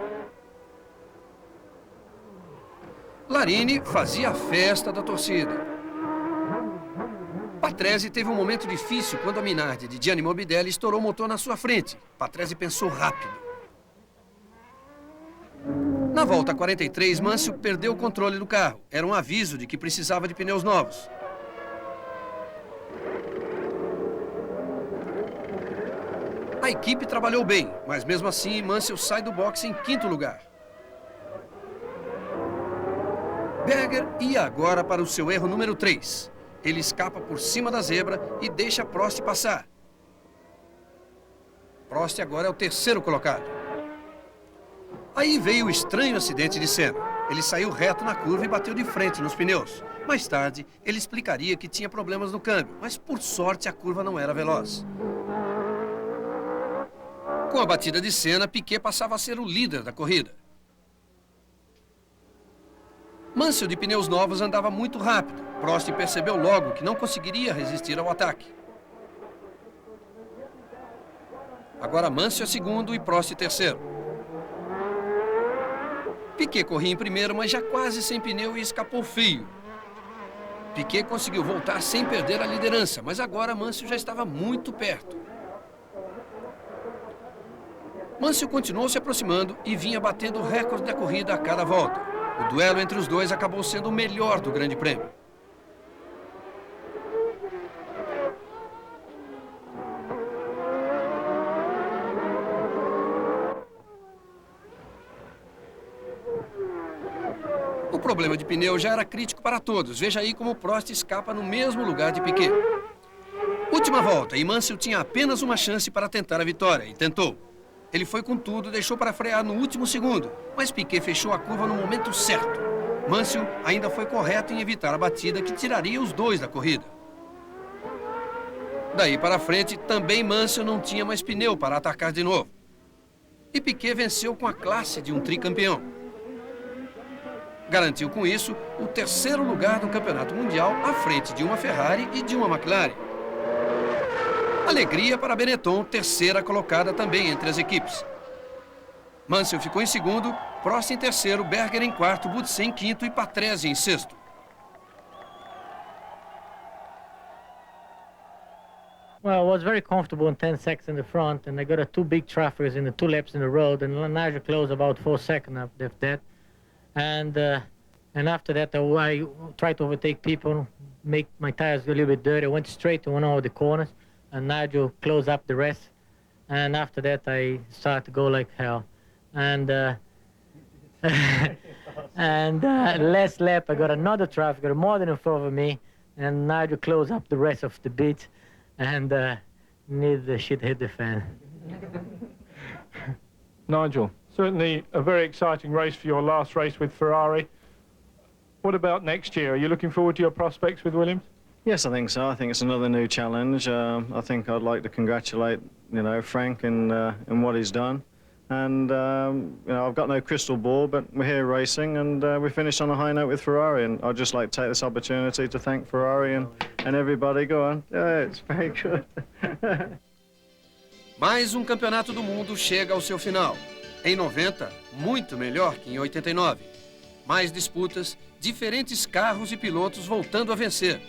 Larini fazia a festa da torcida. Patrese teve um momento difícil quando a Minardi de Gianni Morbidelli estourou o motor na sua frente. Patrese pensou rápido. Na volta 43, Mansell perdeu o controle do carro. Era um aviso de que precisava de pneus novos. A equipe trabalhou bem, mas mesmo assim, Mansell sai do boxe em 5º lugar. Berger ia agora para o seu erro número 3. Ele escapa por cima da zebra e deixa Prost passar. Prost agora é o 3º colocado. Aí veio o estranho acidente de Senna. Ele saiu reto na curva e bateu de frente nos pneus. Mais tarde, ele explicaria que tinha problemas no câmbio, mas por sorte a curva não era veloz. Com a batida de Senna, Piquet passava a ser o líder da corrida. Mansell, de pneus novos, andava muito rápido. Prost percebeu logo que não conseguiria resistir ao ataque. Agora Mansell é 2º e Prost 3º. Piquet corria em 1º, mas já quase sem pneu e escapou feio. Piquet conseguiu voltar sem perder a liderança, mas agora Mansell já estava muito perto. Mansell continuou se aproximando e vinha batendo o recorde da corrida a cada volta. O duelo entre os dois acabou sendo o melhor do Grande Prêmio. O problema de pneu já era crítico para todos. Veja aí como Prost escapa no mesmo lugar de Piquet. Última volta e Mansell tinha apenas uma chance para tentar a vitória e tentou. Ele foi com tudo, deixou para frear no último segundo, mas Piquet fechou a curva no momento certo. Mansell ainda foi correto em evitar a batida que tiraria os dois da corrida. Daí para frente, também Mansell não tinha mais pneu para atacar de novo. E Piquet venceu com a classe de um tricampeão. Garantiu com isso o 3º lugar do Campeonato Mundial à frente de uma Ferrari e de uma McLaren. Alegria para Benetton, 3ª colocada também entre as equipes. Mansell ficou em 2º, Prost em 3º, Berger em 4º, Boutsen em 5º e Patrese em 6º. Well, I was very comfortable in 10 seconds in the front, and I got 2 big traffics in the 2 laps in the road, and Nigel closed about 4 seconds after that. And after that, I tried to overtake people, make my tires a little bit dirty. I went straight to one of the corners, and Nigel closed up the rest. And after that, I started to go like hell. And last lap, I got another traffic, more than in front of me, and Nigel close up the rest of the beat, and need the shit hit the fan. Nigel, certainly a very exciting race for your last race with Ferrari. What about next year? Are you looking forward to your prospects with Williams? Yes, I think so. I think it's another new challenge. I think I'd like to congratulate, Frank in what he's done. And, I've got no crystal ball, but we're here racing, and we finished on a high note with Ferrari. And I'd just like to take this opportunity to thank Ferrari and everybody. Go on. Yeah, it's very good. Mais campeonato do mundo chega ao seu final. Em 90, muito melhor que em 89. Mais disputas, diferentes carros e pilotos voltando a vencer.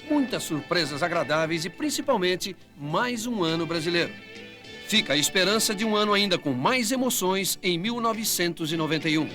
Muitas surpresas agradáveis e, principalmente, mais ano brasileiro. Fica a esperança de ano ainda com mais emoções em 1991.